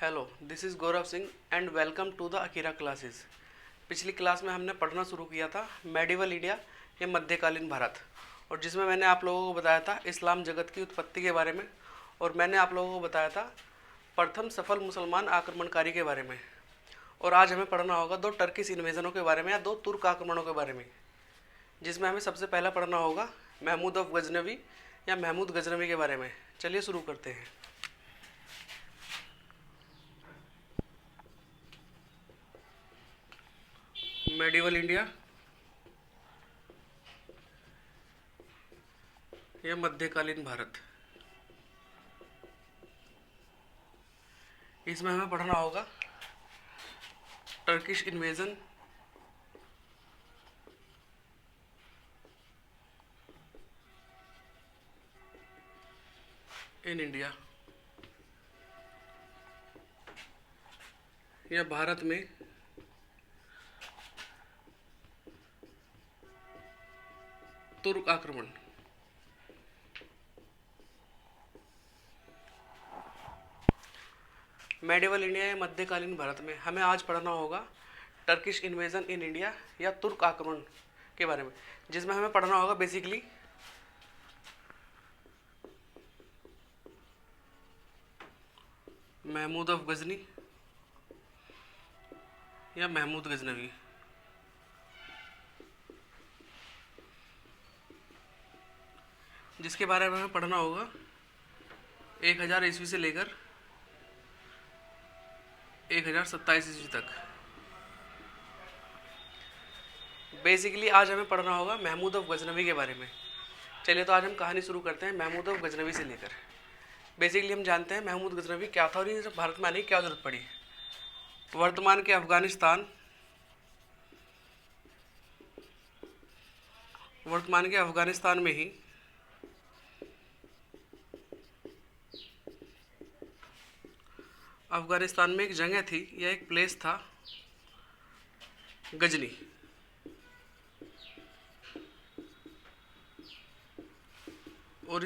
Hello, this is Gaurav Singh and welcome to the Akira classes. पिछली class में हमने पढ़ना शुरू किया था मेडिवल इंडिया या मध्यकालीन भारत, और जिसमें मैंने आप लोगों को बताया था इस्लाम जगत की उत्पत्ति के बारे में, और मैंने आप लोगों को बताया था प्रथम सफल मुसलमान आक्रमणकारी के बारे में। और आज हमें पढ़ना होगा दो टर्किश इन्वेजनों के बारे में या दो तुर्क आक्रमणों के बारे में, जिसमें हमें सबसे पहला पढ़ना होगा महमूद ऑफ गजनवी या महमूद गजनवी के बारे में। चलिए शुरू करते हैं। मेडिवल इंडिया या मध्यकालीन भारत, इसमें हमें पढ़ना होगा टर्किश इन्वेजन इन इंडिया या भारत में तुर्क आक्रमण। मेडिवल इंडिया या मध्यकालीन भारत में हमें आज पढ़ना होगा टर्किश इन्वेजन इन इंडिया या तुर्क आक्रमण के बारे में, जिसमें हमें पढ़ना होगा बेसिकली महमूद ऑफ गजनी या महमूद गजनवी। जिसके बारे में हमें पढ़ना होगा 1000 ईस्वी से लेकर 1027 ईस्वी तक। बेसिकली आज हमें पढ़ना होगा महमूद ऑफ गजनवी के बारे में। चलिए तो आज हम कहानी शुरू करते हैं महमूद ऑफ गजनवी से लेकर। बेसिकली हम जानते हैं महमूद गजनवी क्या था और ये भारत में आने की क्या जरूरत पड़ी। वर्तमान के अफगानिस्तान में ही अफगानिस्तान में एक जगह थी या एक प्लेस था गजनी। और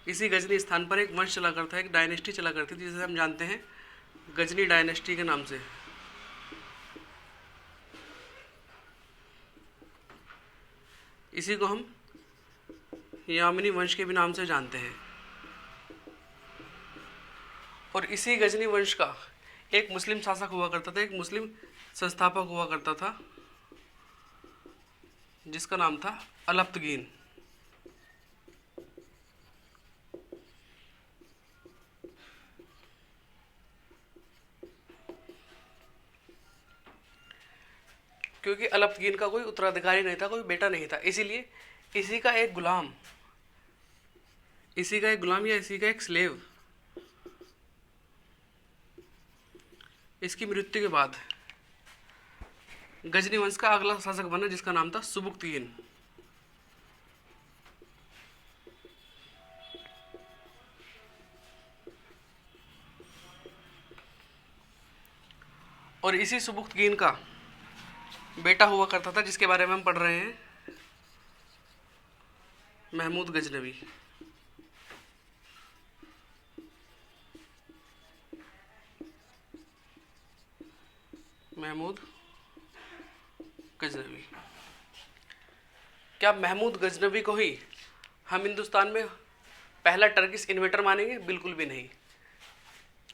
इसी गजनी स्थान पर एक वंश चला करता है, एक डायनेस्टी चला करती थी जिसे हम जानते हैं गजनी डायनेस्टी के नाम से। इसी को हम यामिनी वंश के भी नाम से जानते हैं। और इसी गजनी वंश का एक मुस्लिम शासक हुआ करता था, एक मुस्लिम संस्थापक हुआ करता था, जिसका नाम था अलप्तगीन। क्योंकि अलप्तगीन का कोई उत्तराधिकारी नहीं था, कोई बेटा नहीं था, इसीलिए इसी का एक गुलाम या इसी का एक स्लेव इसकी मृत्यु के बाद गजनी वंश का अगला शासक बना, जिसका नाम था सुबुक्तगीन। और इसी सुबुक्तगीन का बेटा हुआ करता था, जिसके बारे में हम पढ़ रहे हैं महमूद गजनवी। महमूद गजनवी। क्या महमूद गजनवी को ही हम हिंदुस्तान में पहला टर्किश इन्वेटर मानेंगे? बिल्कुल भी नहीं।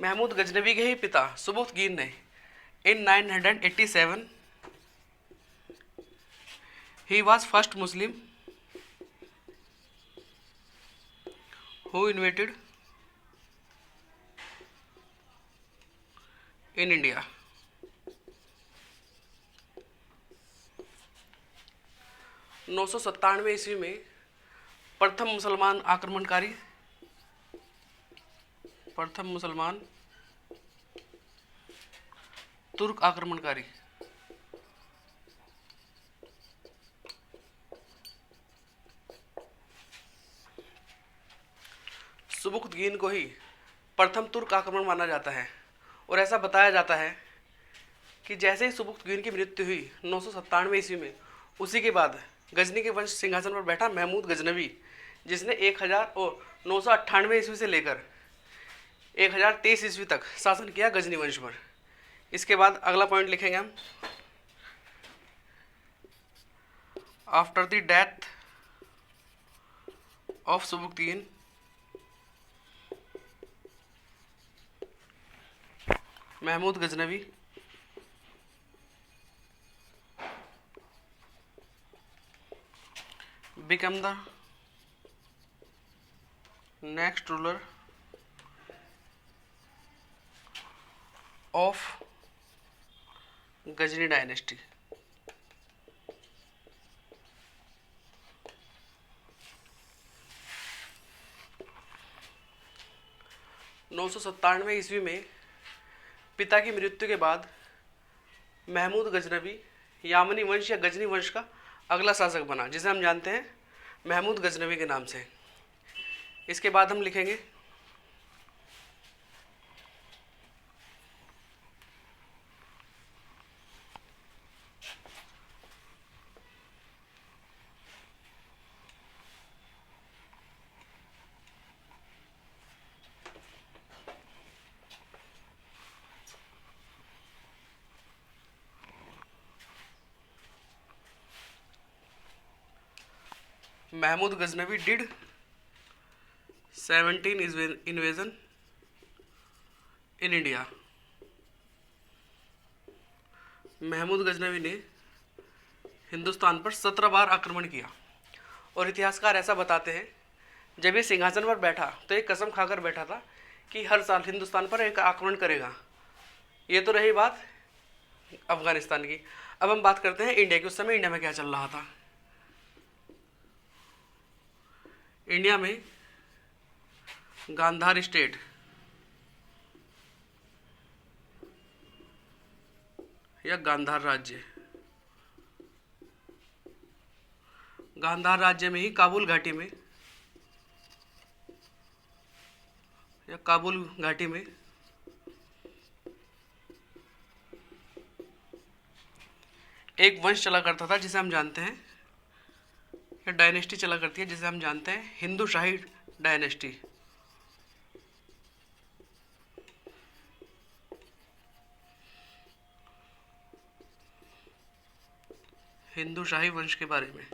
महमूद गजनवी के ही पिता सुबुक्तगीन ने इन 987 he was first Muslim who invaded in India। 997 ईस्वी में प्रथम मुसलमान तुर्क आक्रमणकारी सुबुक्तगीन को ही प्रथम तुर्क आक्रमण माना जाता है। और ऐसा बताया जाता है कि जैसे ही सुबुक्तगीन की मृत्यु हुई 997 ईस्वी में, उसी के बाद गजनी के वंश सिंहासन पर बैठा महमूद गजनवी, जिसने 1000 और 998 ईस्वी से लेकर 1023 ईस्वी तक शासन किया गजनी वंश पर। इसके बाद अगला पॉइंट लिखेंगे हम, after the death of Sabuktigin Mahmud Ghaznavi become the next ruler of Ghazni dynasty. नौ सौ 97 ईस्वी में पिता की मृत्यु के बाद महमूद गजनवी यामनी वंश या गजनी वंश का अगला शासक बना, जिसे हम जानते हैं महमूद गजनवी के नाम से। इसके बाद हम लिखेंगे Mahmud Ghaznavi did 17 invasion in India. Mahmud Ghaznavi ने हिंदुस्तान पर 17 बार आक्रमण किया और इतिहासकार ऐसा बताते हैं जब ये सिंहासन पर बैठा तो एक कसम खाकर बैठा था कि हर साल हिंदुस्तान पर एक आक्रमण करेगा। ये तो रही बात अफगानिस्तान की। अब हम बात करते हैं इंडिया की। उस समय इंडिया में क्या चल रहा था। इंडिया में गांधार स्टेट या गांधार राज्य, गांधार राज्य में ही काबुल घाटी में या काबुल घाटी में एक वंश चला करता था जिसे हम जानते हैं, या डायनेस्टी चला करती है जिसे हम जानते हैं हिंदू शाही डायनेस्टी। हिंदू शाही वंश के बारे में,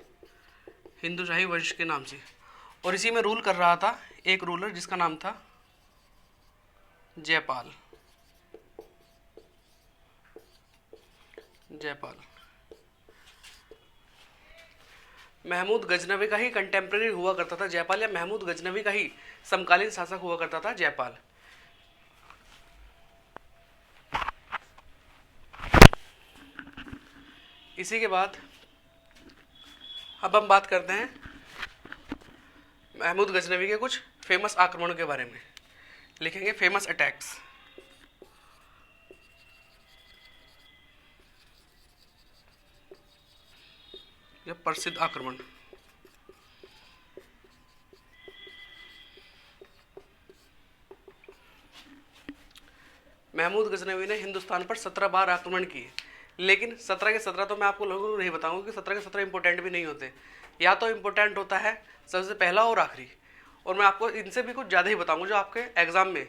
हिंदू शाही वंश के नाम से। और इसी में रूल कर रहा था एक रूलर जिसका नाम था जयपाल। जयपाल महमूद गजनवी का ही कंटेम्प्रेरी हुआ करता था जयपाल, या महमूद गजनवी का ही समकालीन शासक हुआ करता था जयपाल। इसी के बाद अब हम बात करते हैं महमूद गजनवी के कुछ फेमस आक्रमणों के बारे में। लिखेंगे फेमस अटैक्स। या प्रसिद्ध आक्रमण। महमूद गजनवी ने हिंदुस्तान पर 17 बार आक्रमण किए, लेकिन 17 के 17 तो मैं आपको लोगों को नहीं बताऊंगा कि 17 के 17 इंपॉर्टेंट भी नहीं होते। या तो इंपॉर्टेंट होता है सबसे पहला और आखिरी, और मैं आपको इनसे भी कुछ ज़्यादा ही बताऊंगा जो आपके एग्जाम में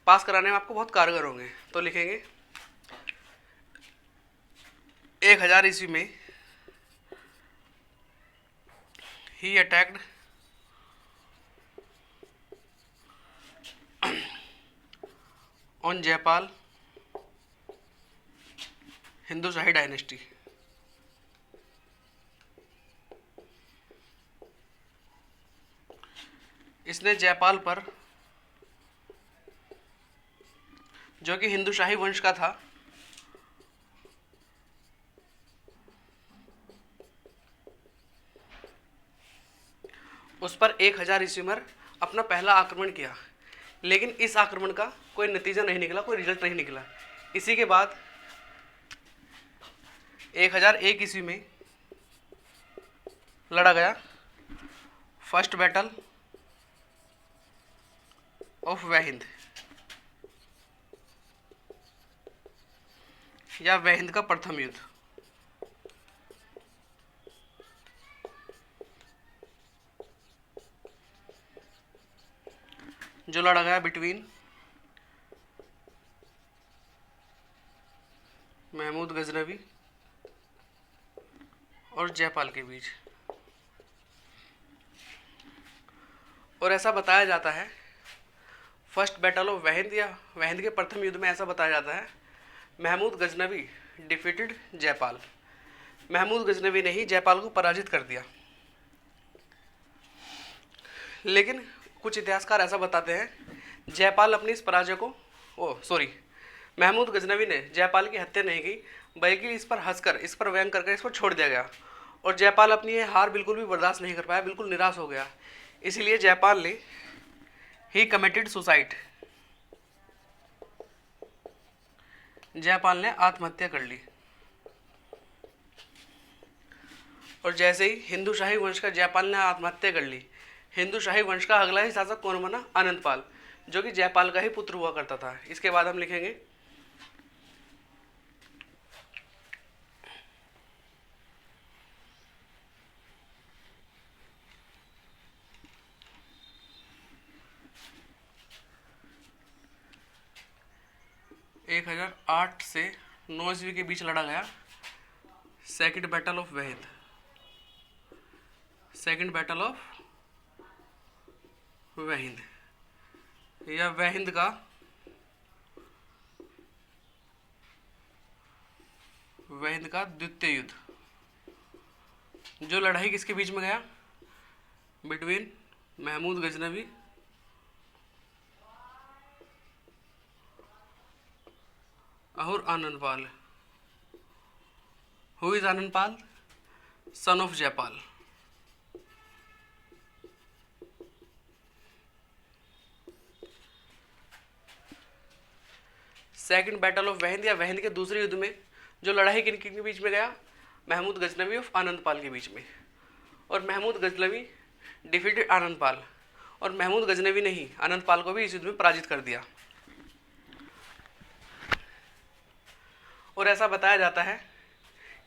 पास कराने में आपको बहुत कारगर होंगे। तो लिखेंगे 1000 ईस्वी में he attacked on Jaipal Hindu shahi dynasty. इसने जयपाल पर, जो कि हिंदू शाही वंश का था, उस पर 1000 ईस्वी में अपना पहला आक्रमण किया, लेकिन इस आक्रमण का कोई नतीजा नहीं निकला, कोई रिजल्ट नहीं निकला। इसी के बाद 1001 ईस्वी में लड़ा गया फर्स्ट बैटल ऑफ वहिंद, या वहिंद का प्रथम युद्ध, जो लड़ा गया बिटवीन महमूद गजनवी और जयपाल के बीच। और ऐसा बताया जाता है, फर्स्ट बैटल ऑफ वहिंद या वहिंद के प्रथम युद्ध में ऐसा बताया जाता है, महमूद गजनवी डिफीटेड जयपाल। महमूद गजनवी ने ही जयपाल को पराजित कर दिया। लेकिन कुछ इतिहासकार ऐसा बताते हैं, जयपाल अपनी इस पराजय को महमूद गजनवी ने जयपाल की हत्या नहीं की, बल्कि इस पर हंसकर, इस पर व्यंग करके इसको छोड़ दिया गया। और जयपाल अपनी ये हार बिल्कुल भी बर्दाश्त नहीं कर पाया, बिल्कुल निराश हो गया। इसलिए जयपाल ने ही कमिटेड सुसाइड, जयपाल ने आत्महत्या कर ली। और जैसे ही हिंदू शाही वंश का जयपाल ने आत्महत्या कर ली, हिंदू शाही वंश का अगला ही शासक कौन बना? आनंदपाल, जो कि जयपाल का ही पुत्र हुआ करता था। इसके बाद हम लिखेंगे 1008 से 9 ईस्वी के बीच लड़ा गया second battle of Waihind. Second battle of Waihind या वहिंद का द्वितीय युद्ध। जो लड़ाई किसके बीच में गया? बिटवीन महमूद गजनवी और Anandpal. Who is Anandpal? Son of Jaipal. Second battle of Waihind या वहिंद के दूसरे युद्ध में जो लड़ाई किन किन के बीच में गया? महमूद गजनवी और आनंदपाल के बीच में। और महमूद गजनवी डिफीटेड आनंदपाल, और महमूद गजनवी ने ही आनंदपाल को भी इस युद्ध में पराजित कर दिया। और ऐसा बताया जाता है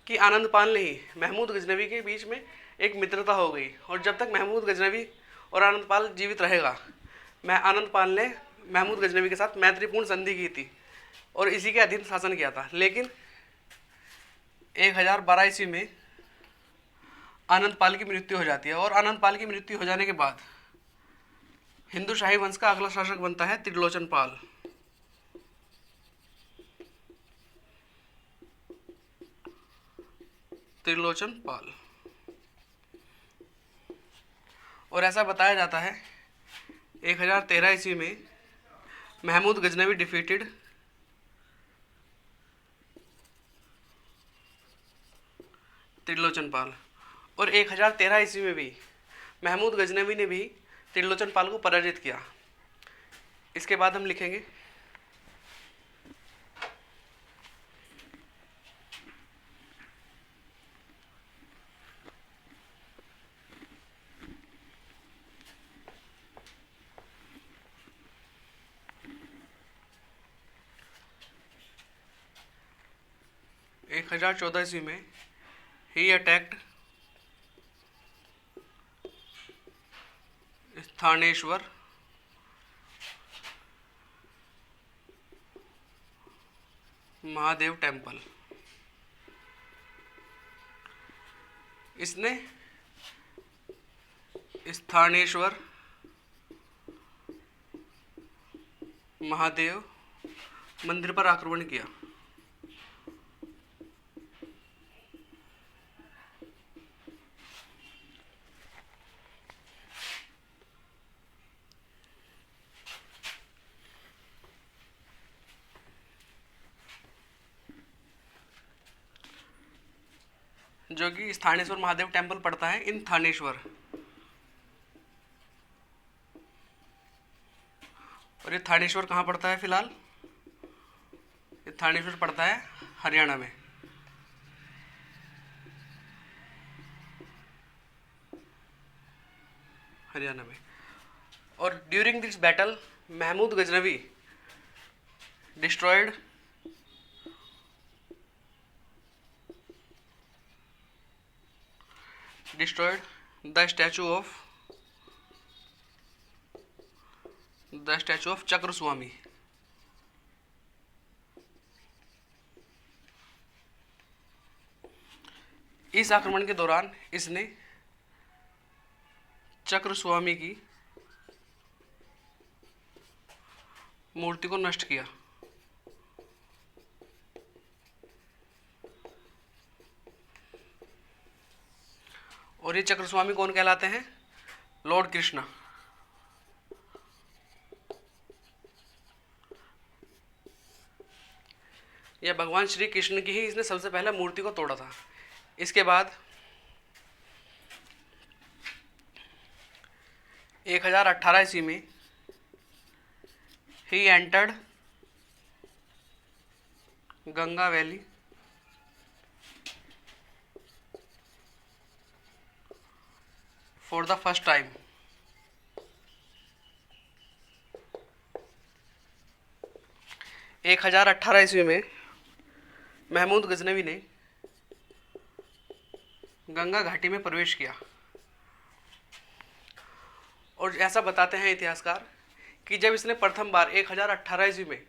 कि आनंदपाल ने ही महमूद गजनवी के बीच में एक मित्रता हो गई, और जब तक महमूद गजनवी और आनंदपाल जीवित रहेगा, आनंदपाल ने महमूद गजनवी के साथ मैत्रीपूर्ण संधि की थी और इसी के अधीन शासन किया था। लेकिन 1012 ईस्वी में आनंदपाल की मृत्यु हो जाती है, और आनंदपाल की मृत्यु हो जाने के बाद हिंदू शाही वंश का अगला शासक बनता है त्रिलोचन पाल। त्रिलोचन पाल। और ऐसा बताया जाता है 1013 ईस्वी में महमूद गजनवी डिफीटेड त्रिलोचन पाल, और 1013 ईस्वी में भी महमूद गजनवी ने भी त्रिलोचन पाल को पराजित किया। इसके बाद हम लिखेंगे 1014 ईस्वी में ही अटैक्ड स्थानेश्वर महादेव टेम्पल। इसने स्थानेश्वर महादेव मंदिर पर आक्रमण किया। जो कि स्थानेश्वर महादेव टेम्पल पड़ता है इन थानेश्वर, और ये थानेश्वर कहाँ पड़ता है? फिलहाल ये थानेश्वर पड़ता है हरियाणा में। और during this battle Mahmud Ghaznavi destroyed the statue of Chakraswamy। इस आक्रमण के दौरान इसने चक्रस्वामी की मूर्ति को नष्ट किया। और ये चक्रस्वामी कौन कहलाते हैं? लॉर्ड कृष्णा। यह भगवान श्री कृष्ण की ही इसने सबसे पहले मूर्ति को तोड़ा था। इसके बाद 1018 ईस्वी में he entered Ganga valley for the first time. एक 1018 ईस्वी में महमूद गजनवी ने गंगा घाटी में प्रवेश किया। और ऐसा बताते हैं इतिहासकार कि जब इसने प्रथम बार 1018 ईस्वी में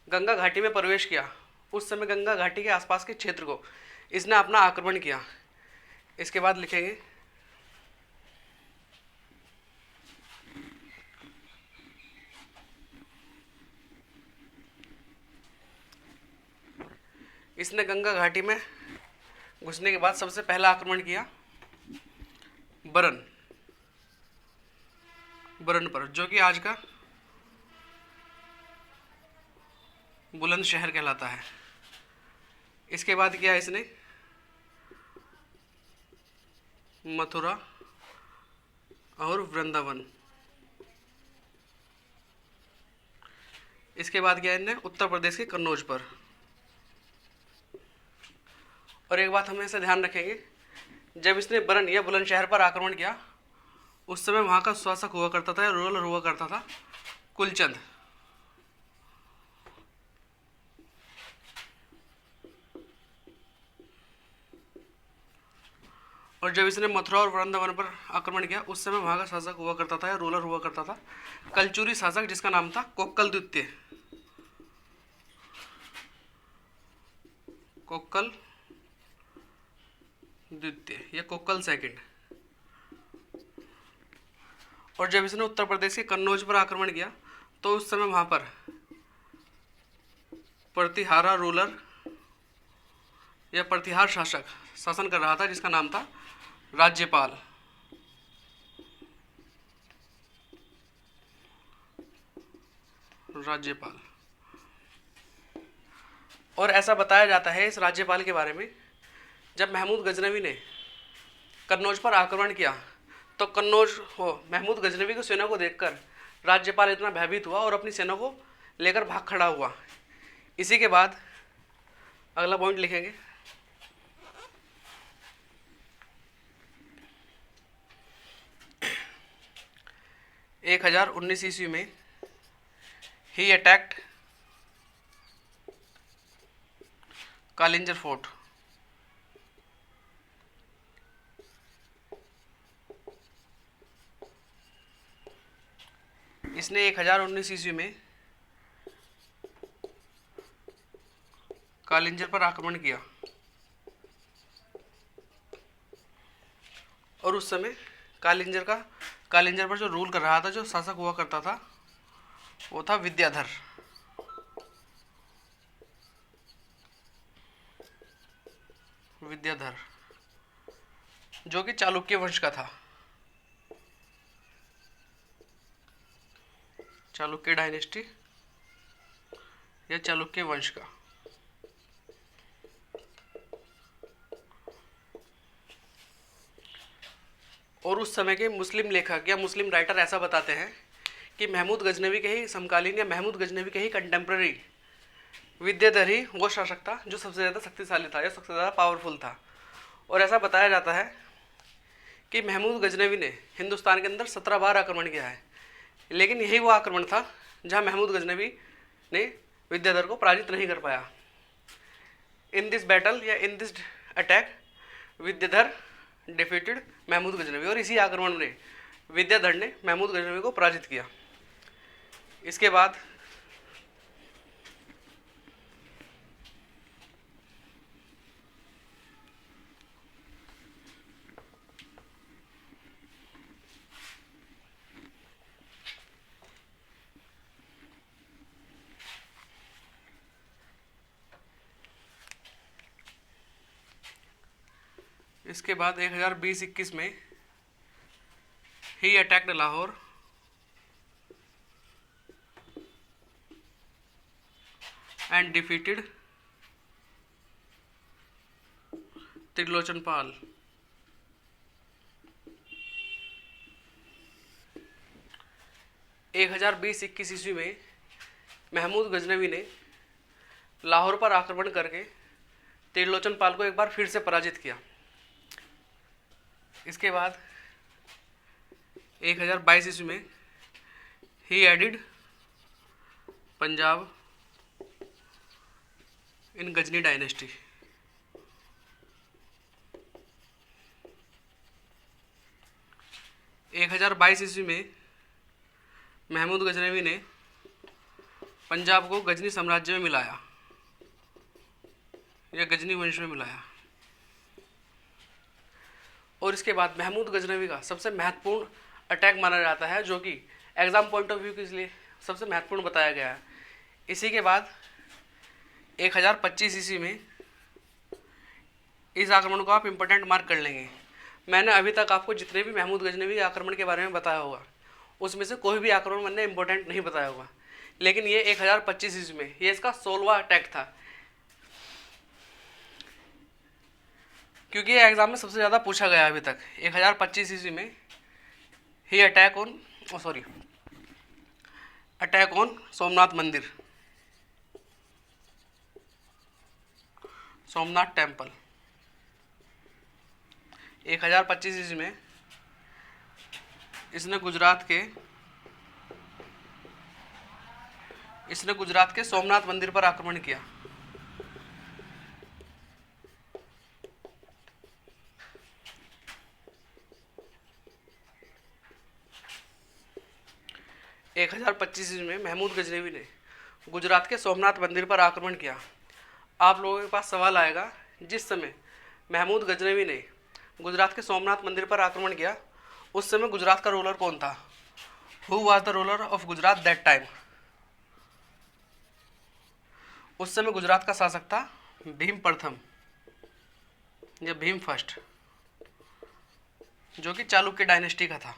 गंगा घाटी में प्रवेश किया, उस समय गंगा घाटी के आसपास के क्षेत्र को इसने अपना आक्रमण किया। इसके बाद लिखेंगे इसने गंगा घाटी में घुसने के बाद सबसे पहला आक्रमण किया बरन पर, जो कि आज का बुलंदशहर कहलाता है। इसके बाद किया इसने मथुरा और वृंदावन। इसके बाद किया इन्हें उत्तर प्रदेश के कन्नौज पर। और एक बात हमेशा ध्यान रखेंगे, जब इसने बरन या बुलंदशहर पर आक्रमण किया, उस समय वहाँ का शासक हुआ करता था या रूलर हुआ करता था कुलचंद। और जब इसने मथुरा और वृंदावन पर आक्रमण किया, उस समय वहाँ का शासक हुआ करता था या रूलर हुआ करता था कलचुरी शासक, जिसका नाम था कोक्कल द्वितीय। कोक्कल द्वितीय या कोक्कल सेकंड। और जब इसने उत्तर प्रदेश के कन्नौज पर आक्रमण किया, तो उस समय वहां पर प्रतिहारा रूलर या प्रतिहार शासक शासन कर रहा था, जिसका नाम था राज्यपाल। राज्यपाल। और ऐसा बताया जाता है इस राज्यपाल के बारे में, जब महमूद गजनवी ने कन्नौज पर आक्रमण किया, तो महमूद गजनवी की सेना को देखकर राज्यपाल इतना भयभीत हुआ और अपनी सेना को लेकर भाग खड़ा हुआ। इसी के बाद अगला पॉइंट लिखेंगे, 1019 ईस्वी में ही अटैक्ड कालिंजर फोर्ट। इसने 1019 ईस्वी में कालिंजर पर आक्रमण किया। और उस समय कालिंजर पर जो रूल कर रहा था, जो शासक हुआ करता था, वो था विद्याधर। जो कि चालुक्य वंश का था, चालुक्य डायनेस्टी या चालुक्य वंश का। और उस समय के मुस्लिम लेखक या मुस्लिम राइटर ऐसा बताते हैं कि महमूद गजनवी के ही समकालीन या महमूद गजनवी के ही कंटेम्प्रेरी विद्याधर ही वो शासक था जो सबसे ज़्यादा शक्तिशाली था या सबसे ज़्यादा पावरफुल था। और ऐसा बताया जाता है कि महमूद गजनवी ने हिंदुस्तान के अंदर 17 बार आक्रमण किया है, लेकिन यही वो आक्रमण था जहां महमूद गजनवी ने विद्याधर को पराजित नहीं कर पाया। इन दिस बैटल या in this attack Vidyadhar defeated Mahmud Ghaznavi, और इसी आक्रमण में विद्याधर ने महमूद गजनवी को पराजित किया। इसके बाद इसके बाद 1020-21 में ही attacked Lahore and defeated Trilochan Pal. 1020-21 ईस्वी में महमूद गजनवी ने लाहौर पर आक्रमण करके त्रिलोचन पाल को एक बार फिर से पराजित किया। इसके बाद 1022 ईस्वी में ही एडिड पंजाब इन गजनी डायनेस्टी। 1022 ईस्वी में महमूद गजनवी ने पंजाब को गजनी साम्राज्य में मिलाया या गजनी वंश में मिलाया। और इसके बाद महमूद गजनवी का सबसे महत्वपूर्ण अटैक माना जाता है, जो कि एग्जाम पॉइंट ऑफ व्यू के लिए सबसे महत्वपूर्ण बताया गया है। इसी के बाद 1025 ईस्वी में इस आक्रमण को आप इम्पोर्टेंट मार्क कर लेंगे। मैंने अभी तक आपको जितने भी महमूद गजनवी आक्रमण के बारे में बताया होगा, उसमें से कोई भी आक्रमण मैंने इम्पोर्टेंट नहीं बताया होगा, लेकिन ये 1025 ईस्वी में ये इसका 16वां अटैक था, क्योंकि ये एग्जाम में सबसे ज़्यादा पूछा गया अभी तक। 1025 ईस्वी में ही अटैक ऑन सोमनाथ मंदिर, सोमनाथ टेम्पल। 1025 ईस्वी में इसने गुजरात के सोमनाथ मंदिर पर आक्रमण किया। एक 1025 ईस्वी में महमूद गजनवी ने गुजरात के सोमनाथ मंदिर पर आक्रमण किया। आप लोगों के पास सवाल आएगा, जिस समय महमूद गजनवी ने गुजरात के सोमनाथ मंदिर पर आक्रमण किया, उस समय गुजरात का रूलर कौन था? Who was the ruler of Gujarat that time? उस समय गुजरात का शासक था भीम प्रथम या भीम फर्स्ट, जो कि चालुक्य डायनेस्टी का था।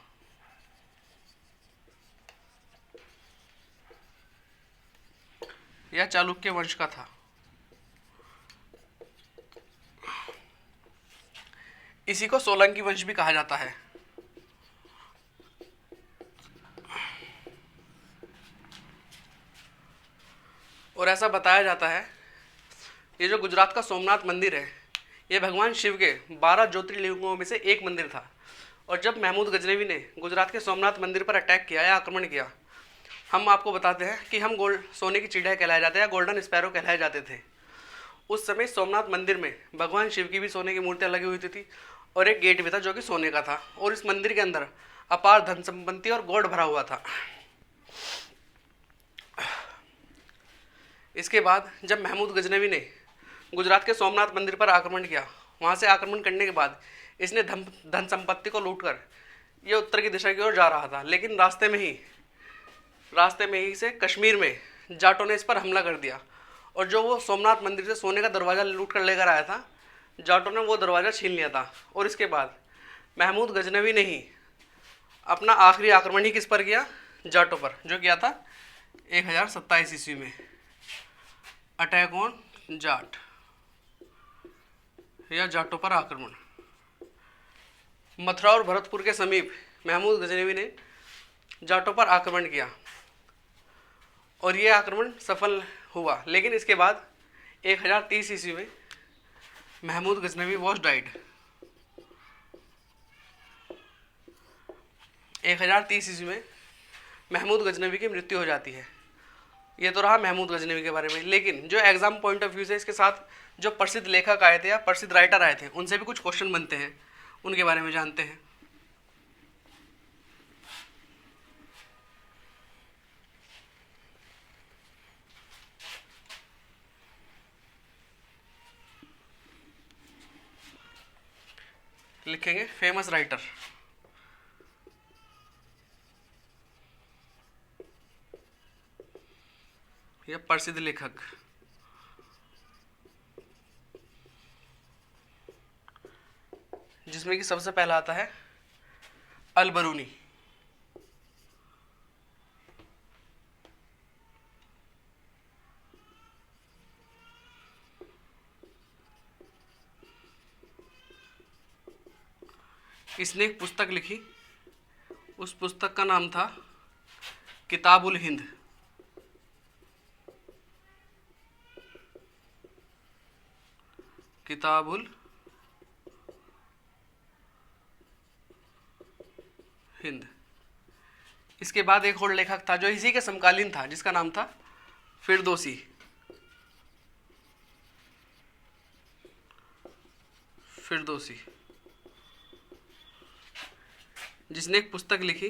या चालुक्य वंश का था। इसी को सोलंकी वंश भी कहा जाता है। और ऐसा बताया जाता है, ये जो गुजरात का सोमनाथ मंदिर है, ये भगवान शिव के 12 ज्योतिर्लिंगों में से एक मंदिर था। और जब महमूद गजनवी ने गुजरात के सोमनाथ मंदिर पर अटैक किया या आक्रमण किया, हम आपको बताते हैं कि हम सोने की चिड़िया कहलाए जाते हैं या गोल्डन स्पैरो कहलाए जाते थे। उस समय सोमनाथ मंदिर में भगवान शिव की भी सोने की मूर्तियाँ लगी हुई थी और एक गेट भी था जो कि सोने का था, और इस मंदिर के अंदर अपार धन संपत्ति और गोल्ड भरा हुआ था। इसके बाद जब महमूद गजनवी ने गुजरात के सोमनाथ मंदिर पर आक्रमण किया, वहाँ से आक्रमण करने के बाद इसने धन संपत्ति को लूटकर ये उत्तर की दिशा की ओर जा रहा था, लेकिन रास्ते में ही से कश्मीर में जाटों ने इस पर हमला कर दिया, और जो वो सोमनाथ मंदिर से सोने का दरवाज़ा लूट कर लेकर आया था, जाटों ने वो दरवाज़ा छीन लिया था। और इसके बाद महमूद गजनवी ने ही अपना आखिरी आक्रमण ही किस पर किया? जाटों पर, जो किया था 1027 ईस्वी में, अटैक ऑन जाट या जाटों पर आक्रमण। मथुरा और भरतपुर के समीप महमूद गजनवी ने जाटों पर आक्रमण किया और ये आक्रमण सफल हुआ, लेकिन इसके बाद 1030 ईस्वी में महमूद गजनवी वॉज डाइड। 1030 ईस्वी में महमूद गजनवी की मृत्यु हो जाती है। ये तो रहा महमूद गजनवी के बारे में, लेकिन जो एग्जाम पॉइंट ऑफ व्यू से इसके साथ जो प्रसिद्ध लेखक आए थे या प्रसिद्ध राइटर आए थे, उनसे भी कुछ क्वेश्चन बनते हैं, उनके बारे में जानते हैं। लिखेंगे फेमस राइटर। या प्रसिद्ध लेखक। जिसमें कि सबसे पहला आता है अल बरूनी। इसने एक पुस्तक लिखी, उस पुस्तक का नाम था किताबुल हिंद। किताबुल हिंद। इसके बाद एक और लेखक था जो इसी के समकालीन था, जिसका नाम था फिरदौसी। फिरदौसी, जिसने एक पुस्तक लिखी,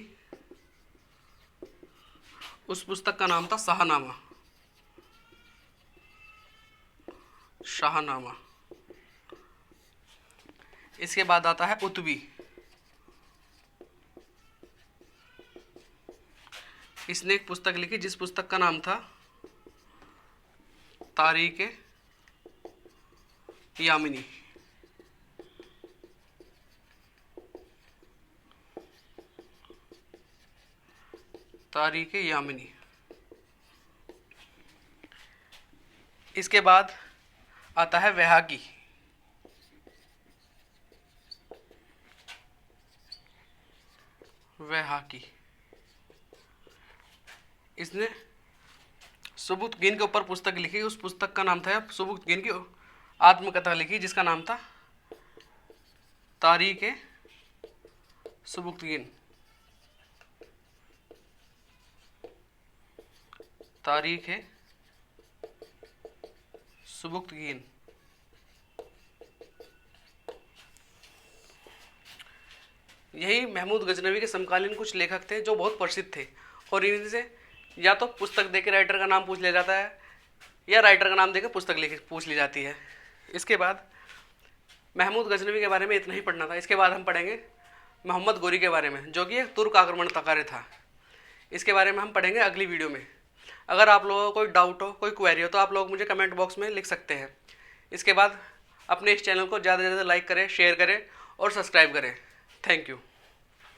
उस पुस्तक का नाम था शाहनामा। शाहनामा। इसके बाद आता है उतबी। इसने एक पुस्तक लिखी जिस पुस्तक का नाम था तारीख यामिनी। तारीख यामिनी। इसके बाद आता है वैहाकी। वैहाकी, इसने सुबुतगीन के ऊपर पुस्तक लिखी, उस पुस्तक का नाम था, सुबुतगीन की आत्मकथा लिखी जिसका नाम था तारीख सुबुतगीन। तारीख सुबुतगीन। यही महमूद गजनवी के समकालीन कुछ लेखक थे जो बहुत प्रसिद्ध थे, और इन्हीं से या तो पुस्तक देकर राइटर का नाम पूछ लिया जाता है, या राइटर का नाम देकर पुस्तक लिख पूछ ली जाती है। इसके बाद महमूद गजनवी के बारे में इतना ही पढ़ना था। इसके बाद हम पढ़ेंगे मोहम्मद गोरी के बारे में, जो कि एक तुर्क आक्रमणकारी था। इसके बारे में हम पढ़ेंगे अगली वीडियो में। अगर आप लोगों को कोई डाउट हो, कोई क्वेरी हो, तो आप लोग मुझे कमेंट बॉक्स में लिख सकते हैं। इसके बाद अपने इस चैनल को ज़्यादा से ज़्यादा लाइक करें, शेयर करें और सब्सक्राइब करें। Thank you.